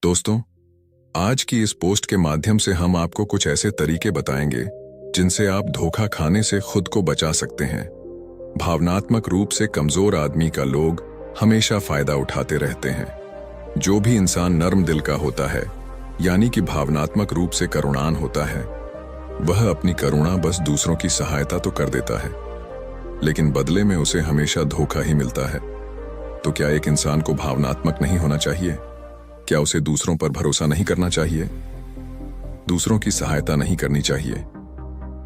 दोस्तों, आज की इस पोस्ट के माध्यम से हम आपको कुछ ऐसे तरीके बताएंगे जिनसे आप धोखा खाने से खुद को बचा सकते हैं। भावनात्मक रूप से कमजोर आदमी का लोग हमेशा फायदा उठाते रहते हैं। जो भी इंसान नर्म दिल का होता है, यानी कि भावनात्मक रूप से करुणान होता है, वह अपनी करुणा बस दूसरों की सहायता तो कर देता है, लेकिन बदले में उसे हमेशा धोखा ही मिलता है। तो क्या एक इंसान को भावनात्मक नहीं होना चाहिए? क्या उसे दूसरों पर भरोसा नहीं करना चाहिए? दूसरों की सहायता नहीं करनी चाहिए?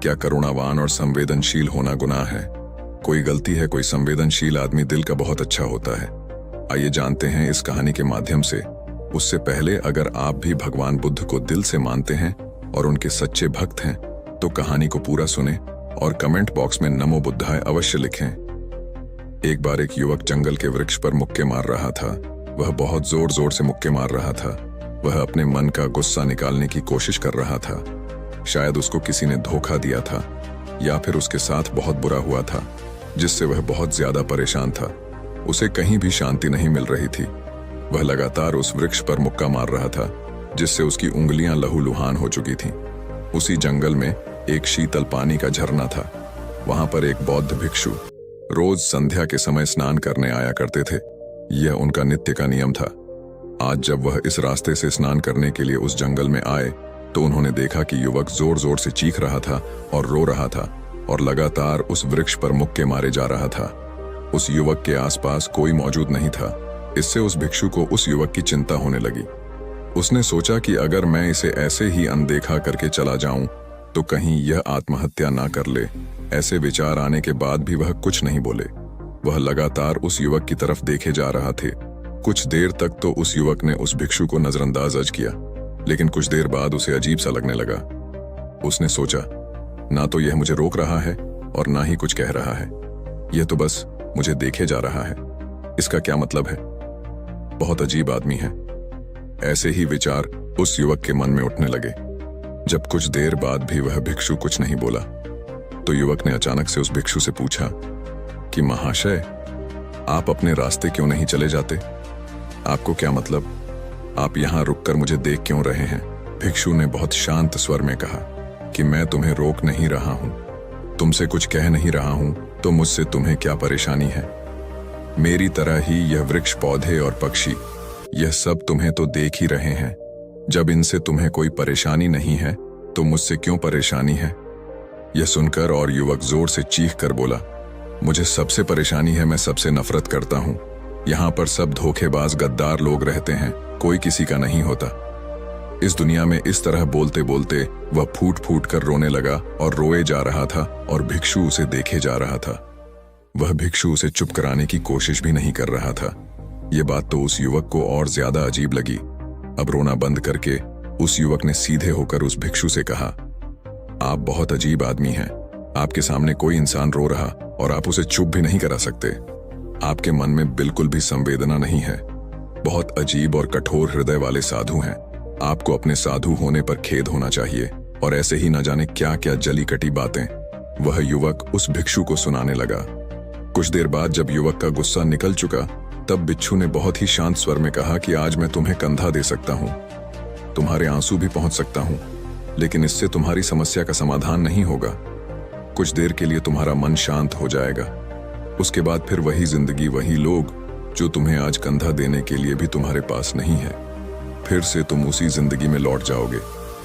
क्या करुणावान और संवेदनशील होना गुनाह है? कोई गलती है? कोई संवेदनशील आदमी दिल का बहुत अच्छा होता है। आइए जानते हैं इस कहानी के माध्यम से। उससे पहले अगर आप भी भगवान बुद्ध को दिल से मानते हैं और उनके सच्चे भक्त हैं, तो कहानी को पूरा सुने और कमेंट बॉक्स में नमो बुद्धाय अवश्य लिखें। एक बार एक युवक जंगल के वृक्ष पर मुक्के मार रहा था। वह बहुत जोर जोर से मुक्के मार रहा था। वह अपने मन का गुस्सा निकालने की कोशिश कर रहा था। शायद उसको किसी ने धोखा दिया था, या फिर उसके साथ बहुत बुरा हुआ था, जिससे वह बहुत ज्यादा परेशान था। उसे कहीं भी शांति नहीं मिल रही थी। वह लगातार उस वृक्ष पर मुक्का मार रहा था, जिससे उसकी उंगलियां लहूलुहान हो चुकी थीं। उसी जंगल में एक शीतल पानी का झरना था। वहां पर एक बौद्ध भिक्षु रोज संध्या के समय स्नान करने आया करते थे। यह उनका नित्य का नियम था। आज जब वह इस रास्ते से स्नान करने के लिए उस जंगल में आए, तो उन्होंने देखा कि युवक जोर जोर से चीख रहा था और रो रहा था और लगातार उस वृक्ष पर मुक्के मारे जा रहा था। उस युवक के आसपास कोई मौजूद नहीं था। इससे उस भिक्षु को उस युवक की चिंता होने लगी। उसने सोचा कि अगर मैं इसे ऐसे ही अनदेखा करके चला जाऊं, तो कहीं यह आत्महत्या ना कर ले। ऐसे विचार आने के बाद भी वह कुछ नहीं बोले। वह लगातार उस युवक की तरफ देखे जा रहा थे। कुछ देर तक तो उस युवक ने उस भिक्षु को नजरअंदाज किया, लेकिन कुछ देर बाद उसे अजीब सा लगने लगा। उसने सोचा, ना तो यह मुझे रोक रहा है और ना ही कुछ कह रहा है। यह तो बस मुझे देखे जा रहा है। इसका क्या मतलब है? बहुत अजीब आदमी है। ऐसे ही विचार उस युवक के मन में उठने लगे। जब कुछ देर बाद भी वह भिक्षु कुछ नहीं बोला, तो युवक ने अचानक से उस भिक्षु से पूछा कि महाशय, आप अपने रास्ते क्यों नहीं चले जाते? आपको क्या मतलब? आप यहां रुककर मुझे देख क्यों रहे हैं? भिक्षु ने बहुत शांत स्वर में कहा कि मैं तुम्हें रोक नहीं रहा हूं, तुमसे कुछ कह नहीं रहा हूं, तो मुझसे तुम्हें क्या परेशानी है? मेरी तरह ही यह वृक्ष, पौधे और पक्षी, यह सब तुम्हें तो देख ही रहे हैं। जब इनसे तुम्हें कोई परेशानी नहीं है, तो मुझसे क्यों परेशानी है? यह सुनकर और युवक जोर से चीख कर बोला, मुझे सबसे परेशानी है, मैं सबसे नफरत करता हूं। यहां पर सब धोखेबाज, गद्दार लोग रहते हैं, कोई किसी का नहीं होता। इस दुनिया में इस तरह बोलते बोलते वह फूट फूट कर रोने लगा और रोए जा रहा था और भिक्षु उसे देखे जा रहा था। वह भिक्षु उसे चुप कराने की कोशिश भी नहीं कर रहा था। यह बात तो उस युवक को और ज्यादा अजीब लगी। अब रोना बंद करके उस युवक ने सीधे होकर उस भिक्षु से कहा, आप बहुत अजीब आदमी हैं। आपके सामने कोई इंसान रो रहा और आप उसे चुप भी नहीं करा सकते। आपके मन में बिल्कुल भी संवेदना नहीं है। बहुत अजीब और कठोर हृदय वाले साधु हैं। आपको अपने साधु होने पर खेद होना चाहिए, और ऐसे ही न जाने क्या क्या जली कटी बातें वह युवक उस भिक्षु को सुनाने लगा। कुछ देर बाद जब युवक का गुस्सा निकल चुका, तब भिक्षु ने बहुत ही शांत स्वर में कहा कि आज मैं तुम्हें कंधा दे सकता हूं, तुम्हारे आंसू भी पहुंच सकता हूं, लेकिन इससे तुम्हारी समस्या का समाधान नहीं होगा। कुछ देर के लिए तुम्हारा मन शांत हो जाएगा। उसके बाद फिर वही जिंदगी, वही लोग जो तुम्हें आज कंधा देने के लिए भी तुम्हारे पास नहीं है। फिर से तुम उसी जिंदगी में लौट जाओगे।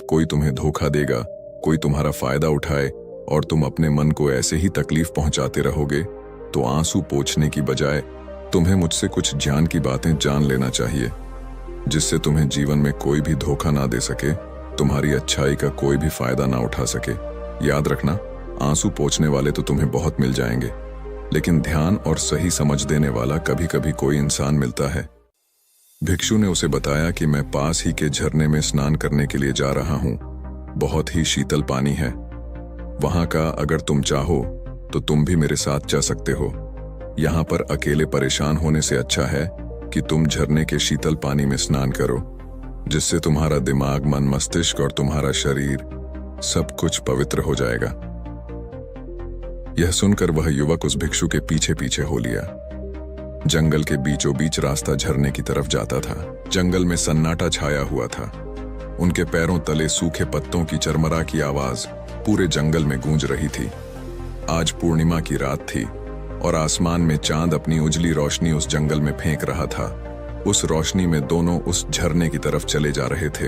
कोई तुम्हें धोखा देगा, कोई तुम्हारा फायदा उठाए, और तुम अपने मन को ऐसे ही तकलीफ पहुंचाते रहोगे। तो आंसू पोंछने की बजाय तुम्हें मुझसे कुछ ज्ञान की बातें जान लेना चाहिए, जिससे तुम्हें जीवन में कोई भी धोखा ना दे सके, तुम्हारी अच्छाई का कोई भी फायदा ना उठा सके। याद रखना, आंसू पोंछने वाले तो तुम्हें बहुत मिल जाएंगे, लेकिन ध्यान और सही समझ देने वाला कभी कभी कोई इंसान मिलता है। भिक्षु ने उसे बताया कि मैं पास ही के झरने में स्नान करने के लिए जा रहा हूं। बहुत ही शीतल पानी है वहां का। अगर तुम चाहो तो तुम भी मेरे साथ जा सकते हो। यहां पर अकेले परेशान होने से अच्छा है कि तुम झरने के शीतल पानी में स्नान करो, जिससे तुम्हारा दिमाग, मन, मस्तिष्क और तुम्हारा शरीर सब कुछ पवित्र हो जाएगा। यह सुनकर वह युवक उस भिक्षु के पीछे पीछे हो लिया। जंगल के बीचों बीच रास्ता झरने की तरफ जाता था। जंगल में सन्नाटा छाया हुआ था। उनके पैरों तले सूखे पत्तों की चरमरा की आवाज पूरे जंगल में गूंज रही थी। आज पूर्णिमा की रात थी और आसमान में चांद अपनी उजली रोशनी उस जंगल में फेंक रहा था। उस रोशनी में दोनों उस झरने की तरफ चले जा रहे थे।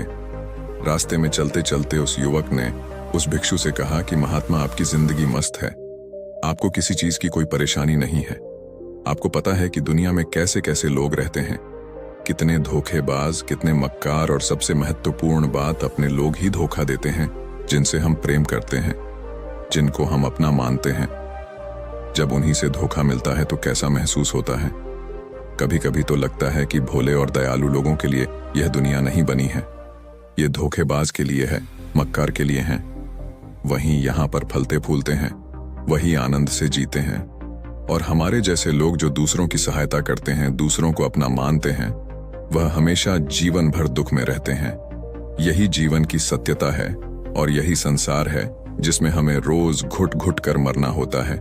रास्ते में चलते चलते उस युवक ने उस भिक्षु से कहा कि महात्मा, आपकी जिंदगी मस्त है, आपको किसी चीज की कोई परेशानी नहीं है। आपको पता है कि दुनिया में कैसे कैसे लोग रहते हैं, कितने धोखेबाज, कितने मक्कार, और सबसे महत्वपूर्ण बात, अपने लोग ही धोखा देते हैं जिनसे हम प्रेम करते हैं, जिनको हम अपना मानते हैं। जब उन्हीं से धोखा मिलता है तो कैसा महसूस होता है। कभी कभी तो लगता है कि भोले और दयालु लोगों के लिए यह दुनिया नहीं बनी है, ये धोखेबाज के लिए है, मक्कार के लिए है। वहीं यहाँ पर फलते फूलते हैं, वही आनंद से जीते हैं। और हमारे जैसे लोग जो दूसरों की सहायता करते हैं, दूसरों को अपना मानते हैं, वह हमेशा जीवन भर दुख में रहते हैं। यही जीवन की सत्यता है और यही संसार है जिसमें हमें रोज घुट घुट कर मरना होता है।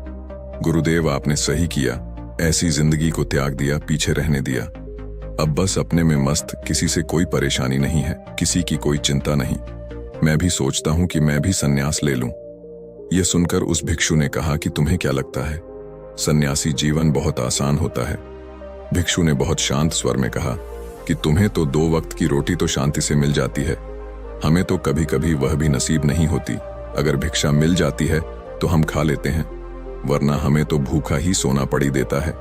गुरुदेव, आपने सही किया, ऐसी जिंदगी को त्याग दिया, पीछे रहने दिया। अब बस अपने में मस्त, किसी से कोई परेशानी नहीं है, किसी की कोई चिंता नहीं। मैं भी सोचता हूं कि मैं भी सन्यास ले लूं। यह सुनकर उस भिक्षु ने कहा कि तुम्हें क्या लगता है, सन्यासी जीवन बहुत आसान होता है। भिक्षु ने बहुत शांत स्वर में कहा कि तुम्हें तो 2 वक्त की रोटी तो शांति से मिल जाती है, हमें तो कभी कभी वह भी नसीब नहीं होती। अगर भिक्षा मिल जाती है तो हम खा लेते हैं, वरना हमें तो भूखा ही सोना पड़ी देता है।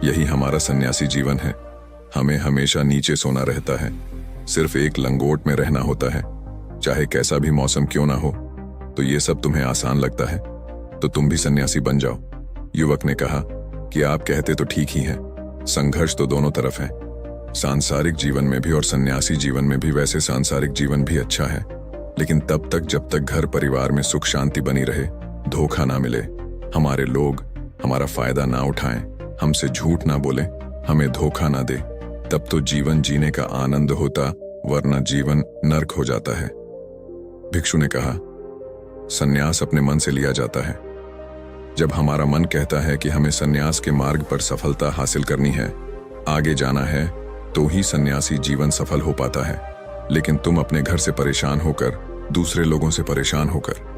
यही हमारा सन्यासी जीवन है। हमें हमेशा नीचे सोना रहता है, सिर्फ एक लंगोट में रहना होता है, चाहे कैसा भी मौसम क्यों ना हो। तो ये सब तुम्हें आसान लगता है, तो तुम भी सन्यासी बन जाओ। युवक ने कहा कि आप कहते तो ठीक ही हैं, संघर्ष तो दोनों तरफ है, सांसारिक जीवन में भी और सन्यासी जीवन में भी। वैसे सांसारिक जीवन भी अच्छा है, लेकिन तब तक जब तक घर परिवार में सुख शांति बनी रहे, धोखा ना मिले, हमारे लोग हमारा फायदा ना उठाएं, हमसे झूठ ना बोले, हमें धोखा ना दे, तब तो जीवन जीने का आनंद होता, वरना जीवन नर्क हो जाता है। भिक्षु ने कहा, सन्यास अपने मन से लिया जाता है। जब हमारा मन कहता है कि हमें सन्यास के मार्ग पर सफलता हासिल करनी है, आगे जाना है, तो ही सन्यासी जीवन सफल हो पाता है। लेकिन तुम अपने घर से परेशान होकर, दूसरे लोगों से परेशान होकर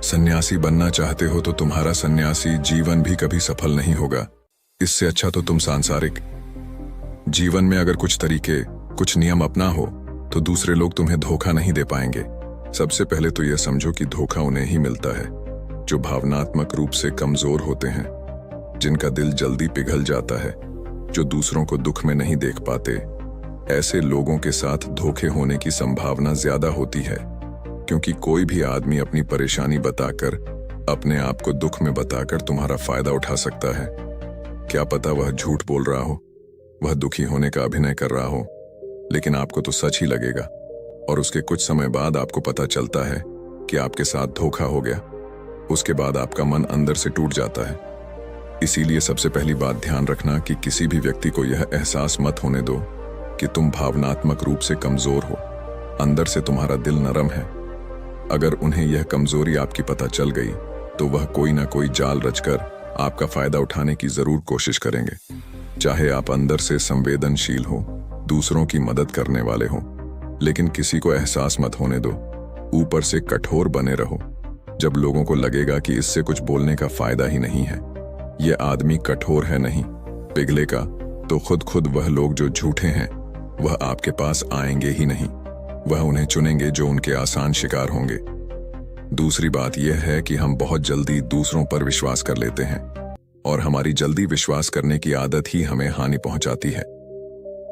सन्यासी बनना चाहते हो, तो तुम्हारा सन्यासी जीवन भी कभी सफल नहीं होगा। इससे अच्छा तो तुम सांसारिक जीवन में अगर कुछ तरीके, कुछ नियम अपना हो, तो दूसरे लोग तुम्हें धोखा नहीं दे पाएंगे। सबसे पहले तो यह समझो कि धोखा उन्हें ही मिलता है जो भावनात्मक रूप से कमजोर होते हैं, जिनका दिल जल्दी पिघल जाता है, जो दूसरों को दुख में नहीं देख पाते। ऐसे लोगों के साथ धोखे होने की संभावना ज्यादा होती है, क्योंकि कोई भी आदमी अपनी परेशानी बताकर, अपने आप को दुख में बताकर तुम्हारा फायदा उठा सकता है। क्या पता वह झूठ बोल रहा हो, वह दुखी होने का अभिनय कर रहा हो, लेकिन आपको तो सच ही लगेगा, और उसके कुछ समय बाद आपको पता चलता है कि आपके साथ धोखा हो गया। उसके बाद आपका मन अंदर से टूट जाता है। इसीलिए सबसे पहली बात ध्यान रखना कि किसी भी व्यक्ति को यह एहसास मत होने दो कि तुम भावनात्मक रूप से कमजोर हो, अंदर से तुम्हारा दिल नरम है। अगर उन्हें यह कमजोरी आपकी पता चल गई, तो वह कोई ना कोई जाल रचकर आपका फायदा उठाने की जरूर कोशिश करेंगे। चाहे आप अंदर से संवेदनशील हो, दूसरों की मदद करने वाले हो, लेकिन किसी को एहसास मत होने दो। ऊपर से कठोर बने रहो। जब लोगों को लगेगा कि इससे कुछ बोलने का फायदा ही नहीं है, यह आदमी कठोर है नहीं, पिघलेगा, तो खुद वह लोग जो झूठे हैं, वह आपके पास आएंगे ही नहीं। वह उन्हें चुनेंगे जो उनके आसान शिकार होंगे। दूसरी बात यह है कि हम बहुत जल्दी दूसरों पर विश्वास कर लेते हैं, और हमारी जल्दी विश्वास करने की आदत ही हमें हानि पहुंचाती है।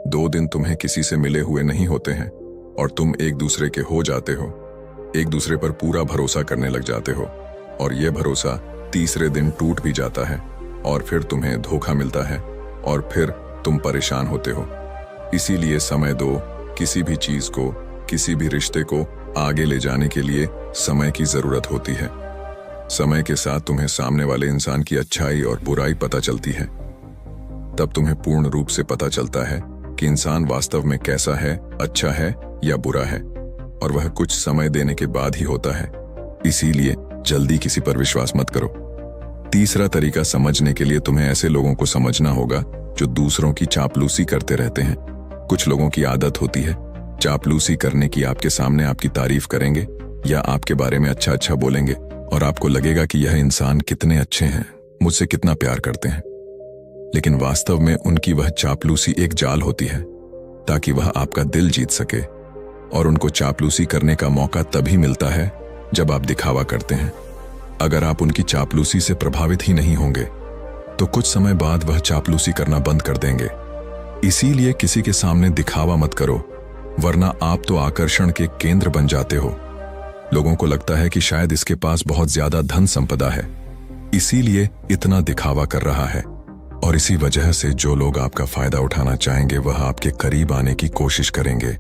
2 दिन तुम्हें किसी से मिले हुए नहीं होते हैं और तुम एक दूसरे के हो जाते हो, एक दूसरे पर पूरा भरोसा करने लग जाते हो, और यह भरोसा तीसरे दिन टूट भी जाता है, और फिर तुम्हें धोखा मिलता है, और फिर तुम परेशान होते हो। इसीलिए समय दो। किसी भी चीज को, किसी भी रिश्ते को आगे ले जाने के लिए समय की जरूरत होती है। समय के साथ तुम्हें सामने वाले इंसान की अच्छाई और बुराई पता चलती है। तब तुम्हें पूर्ण रूप से पता चलता है कि इंसान वास्तव में कैसा है, अच्छा है या बुरा है, और वह कुछ समय देने के बाद ही होता है। इसीलिए जल्दी किसी पर विश्वास मत करो। तीसरा तरीका समझने के लिए तुम्हें ऐसे लोगों को समझना होगा जो दूसरों की चापलूसी करते रहते हैं। कुछ लोगों की आदत होती है चापलूसी करने की। आपके सामने आपकी तारीफ करेंगे या आपके बारे में अच्छा अच्छा बोलेंगे और आपको लगेगा कि यह इंसान कितने अच्छे हैं, मुझसे कितना प्यार करते हैं। लेकिन वास्तव में उनकी वह चापलूसी एक जाल होती है ताकि वह आपका दिल जीत सके। और उनको चापलूसी करने का मौका तभी मिलता है जब आप दिखावा करते हैं। अगर आप उनकी चापलूसी से प्रभावित ही नहीं होंगे तो कुछ समय बाद वह चापलूसी करना बंद कर देंगे। इसीलिए किसी के सामने दिखावा मत करो, वरना आप तो आकर्षण के केंद्र बन जाते हो। लोगों को लगता है कि शायद इसके पास बहुत ज्यादा धन संपदा है, इसीलिए इतना दिखावा कर रहा है। और इसी वजह से जो लोग आपका फायदा उठाना चाहेंगे वह आपके करीब आने की कोशिश करेंगे,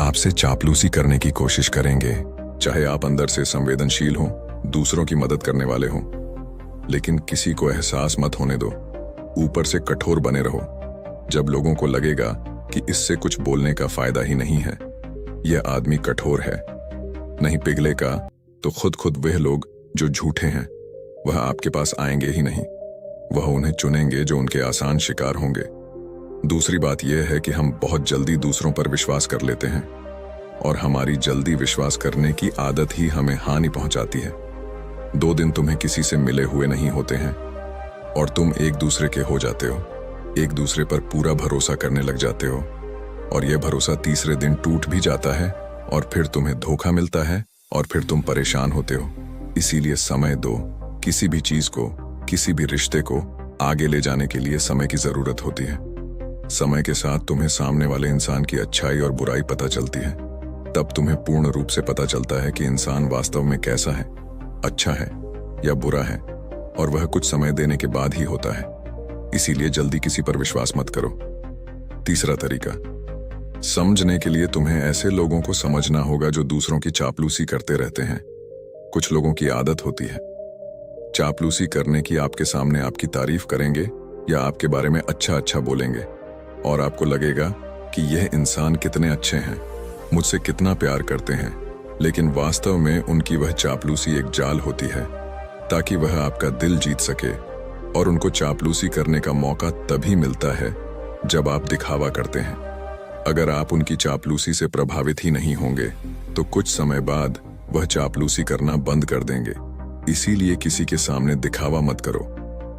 आपसे चापलूसी करने की कोशिश करेंगे। चाहे आप अंदर से संवेदनशील हों, दूसरों की मदद करने वाले हों, लेकिन किसी को एहसास मत होने दो, ऊपर से कठोर बने रहो। जब लोगों को लगेगा कि इससे कुछ बोलने का फायदा ही नहीं है, यह आदमी कठोर है, नहीं पिघलेगा, तो खुद वह लोग जो झूठे हैं वह आपके पास आएंगे ही नहीं। वह उन्हें चुनेंगे जो उनके आसान शिकार होंगे। दूसरी बात यह है कि हम बहुत जल्दी दूसरों पर विश्वास कर लेते हैं और हमारी जल्दी विश्वास करने की आदत ही हमें हानि पहुंचाती है। 2 दिन तुम्हें किसी से मिले हुए नहीं होते हैं और तुम एक दूसरे के हो जाते हो, एक दूसरे पर पूरा भरोसा करने लग जाते हो और यह भरोसा तीसरे दिन टूट भी जाता है और फिर तुम्हें धोखा मिलता है और फिर तुम परेशान होते हो। इसीलिए समय दो। किसी भी चीज को, किसी भी रिश्ते को आगे ले जाने के लिए समय की जरूरत होती है। समय के साथ तुम्हें सामने वाले इंसान की अच्छाई और बुराई पता चलती है। तब तुम्हें पूर्ण रूप से पता चलता है कि इंसान वास्तव में कैसा है, अच्छा है या बुरा है, और वह कुछ समय देने के बाद ही होता है। इसीलिए जल्दी किसी पर विश्वास मत करो। तीसरा तरीका, समझने के लिए तुम्हें ऐसे लोगों को समझना होगा जो दूसरों की चापलूसी करते रहते हैं। कुछ लोगों की आदत होती है चापलूसी करने की। आपके सामने आपकी तारीफ करेंगे या आपके बारे में अच्छा अच्छा बोलेंगे और आपको लगेगा कि यह इंसान कितने अच्छे हैं, मुझसे कितना प्यार करते हैं। लेकिन वास्तव में उनकी वह चापलूसी एक जाल होती है ताकि वह आपका दिल जीत सके। और उनको चापलूसी करने का मौका तभी मिलता है जब आप दिखावा करते हैं। अगर आप उनकी चापलूसी से प्रभावित ही नहीं होंगे तो कुछ समय बाद वह चापलूसी करना बंद कर देंगे। इसीलिए किसी के सामने दिखावा मत करो,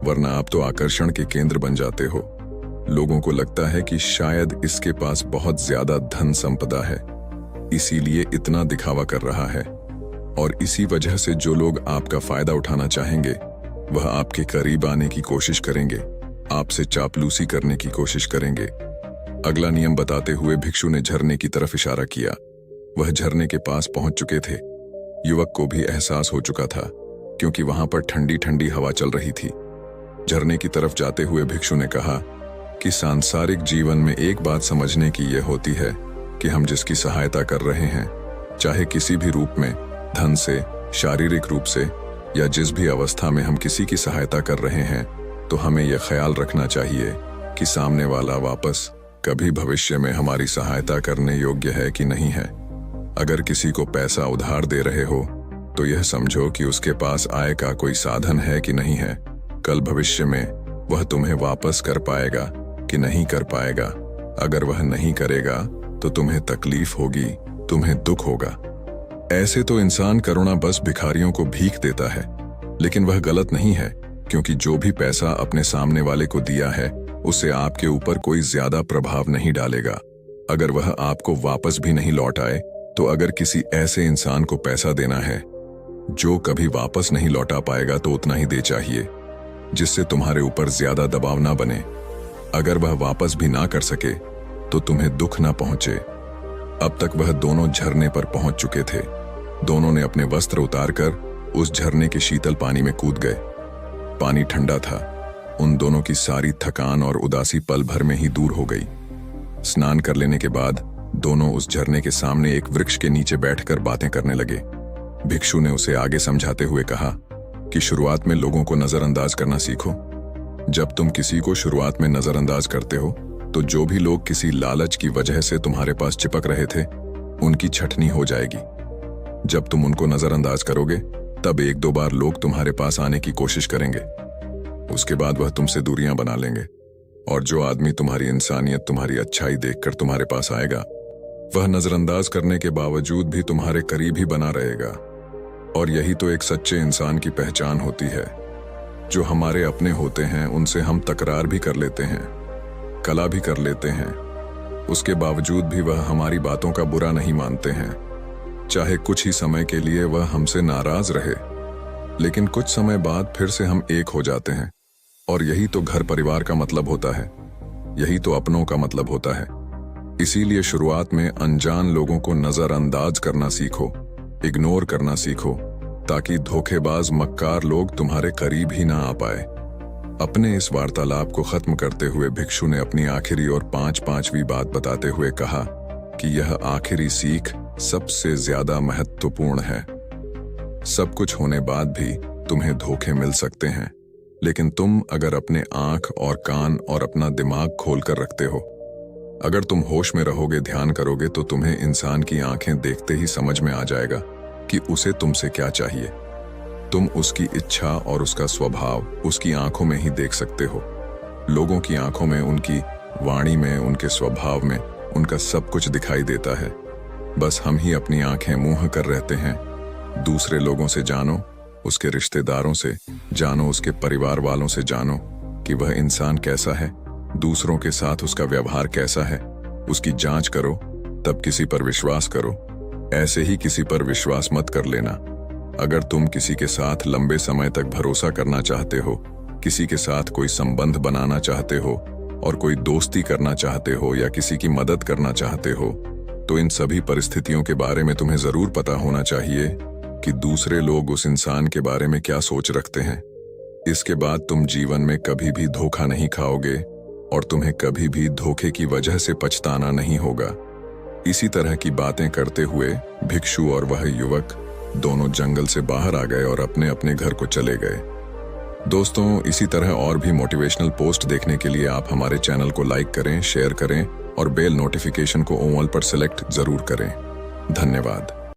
वरना आप तो आकर्षण के केंद्र बन जाते हो। लोगों को लगता है कि शायद इसके पास बहुत ज्यादा धन संपदा है, इसीलिए इतना दिखावा कर रहा है। और इसी वजह से जो लोग आपका फायदा उठाना चाहेंगे वह आपके करीब आने की कोशिश करेंगे, आपसे चापलूसी करने की कोशिश करेंगे। अगला नियम बताते हुए भिक्षु ने झरने की तरफ इशारा किया। वह झरने के पास पहुंच चुके थे। युवक को भी एहसास हो चुका था क्योंकि वहां पर ठंडी ठंडी हवा चल रही थी। झरने की तरफ जाते हुए भिक्षु ने कहा कि सांसारिक जीवन में एक बात समझने की यह होती है कि हम जिसकी सहायता कर रहे हैं, चाहे किसी भी रूप में, धन से, शारीरिक रूप से या जिस भी अवस्था में हम किसी की सहायता कर रहे हैं, तो हमें यह ख्याल रखना चाहिए कि सामने वाला वापस कभी भविष्य में हमारी सहायता करने योग्य है कि नहीं है। अगर किसी को पैसा उधार दे रहे हो तो यह समझो कि उसके पास आय का कोई साधन है कि नहीं है। कल भविष्य में वह तुम्हें वापस कर पाएगा कि नहीं कर पाएगा। अगर वह नहीं करेगा तो तुम्हें तकलीफ होगी, तुम्हें दुख होगा। ऐसे तो इंसान करुणा बस भिखारियों को भीख देता है, लेकिन वह गलत नहीं है, क्योंकि जो भी पैसा अपने सामने वाले को दिया है उससे आपके ऊपर कोई ज्यादा प्रभाव नहीं डालेगा। अगर वह आपको वापस भी नहीं लौट आए तो अगर किसी ऐसे इंसान को पैसा देना है जो कभी वापस नहीं लौटा पाएगा तो उतना ही दे चाहिए, जिससे तुम्हारे ऊपर ज्यादा दबाव ना बने। अगर वह वापस भी ना कर सके तो तुम्हें दुख ना पहुंचे। अब तक वह दोनों झरने पर पहुंच चुके थे। दोनों ने अपने वस्त्र उतारकर उस झरने के शीतल पानी में कूद गए। पानी ठंडा था। उन दोनों की सारी थकान और उदासी पल भर में ही दूर हो गई। स्नान कर लेने के बाद दोनों उस झरने के सामने एक वृक्ष के नीचे बैठकर बातें करने लगे। भिक्षु ने उसे आगे समझाते हुए कहा कि शुरुआत में लोगों को नजरअंदाज करना सीखो। जब तुम किसी को शुरुआत में नजरअंदाज करते हो तो जो भी लोग किसी लालच की वजह से तुम्हारे पास चिपक रहे थे उनकी छटनी हो जाएगी। जब तुम उनको नजरअंदाज करोगे तब 1-2 बार लोग तुम्हारे पास आने की कोशिश करेंगे, उसके बाद वह तुमसे दूरियां बना लेंगे। और जो आदमी तुम्हारी इंसानियत, तुम्हारी अच्छाई देखकर तुम्हारे पास आएगा, वह नजरअंदाज करने के बावजूद भी तुम्हारे करीब ही बना रहेगा। और यही तो एक सच्चे इंसान की पहचान होती है। जो हमारे अपने होते हैं उनसे हम तकरार भी कर लेते हैं, कला भी कर लेते हैं, उसके बावजूद भी वह हमारी बातों का बुरा नहीं मानते हैं। चाहे कुछ ही समय के लिए वह हमसे नाराज रहे, लेकिन कुछ समय बाद फिर से हम एक हो जाते हैं। और यही तो घर परिवार का मतलब होता है, यही तो अपनों का मतलब होता है। इसीलिए शुरुआत में अनजान लोगों को नजरअंदाज करना सीखो, इग्नोर करना सीखो, ताकि धोखेबाज मक्कार लोग तुम्हारे करीब ही ना आ पाए। अपने इस वार्तालाप को खत्म करते हुए भिक्षु ने अपनी आखिरी और पांचवी बात बताते हुए कहा कि यह आखिरी सीख सबसे ज्यादा महत्वपूर्ण है। सब कुछ होने बाद भी तुम्हें धोखे मिल सकते हैं, लेकिन तुम अगर अपने आंख और कान और अपना दिमाग खोलकर रखते हो, अगर तुम होश में रहोगे, ध्यान करोगे, तो तुम्हें इंसान की आंखें देखते ही समझ में आ जाएगा कि उसे तुमसे क्या चाहिए। तुम उसकी इच्छा और उसका स्वभाव उसकी आंखों में ही देख सकते हो। लोगों की आंखों में, उनकी वाणी में, उनके स्वभाव में उनका सब कुछ दिखाई देता है। बस हम ही अपनी आंखें मूंह कर रहते हैं। दूसरे लोगों से जानो, उसके रिश्तेदारों से जानो, उसके परिवार वालों से जानो कि वह इंसान कैसा है, दूसरों के साथ उसका व्यवहार कैसा है। उसकी जांच करो, तब किसी पर विश्वास करो। ऐसे ही किसी पर विश्वास मत कर लेना। अगर तुम किसी के साथ लंबे समय तक भरोसा करना चाहते हो, किसी के साथ कोई संबंध बनाना चाहते हो और कोई दोस्ती करना चाहते हो या किसी की मदद करना चाहते हो, तो इन सभी परिस्थितियों के बारे में तुम्हें जरूर पता होना चाहिए कि दूसरे लोग उस इंसान के बारे में क्या सोच रखते हैं। इसके बाद तुम जीवन में कभी भी धोखा नहीं खाओगे और तुम्हें कभी भी धोखे की वजह से पछताना नहीं होगा। इसी तरह की बातें करते हुए भिक्षु और वह युवक दोनों जंगल से बाहर आ गए और अपने अपने घर को चले गए। दोस्तों, इसी तरह और भी मोटिवेशनल पोस्ट देखने के लिए आप हमारे चैनल को लाइक करें, शेयर करें और बेल नोटिफिकेशन को ऑल पर सेलेक्ट जरूर करें। धन्यवाद।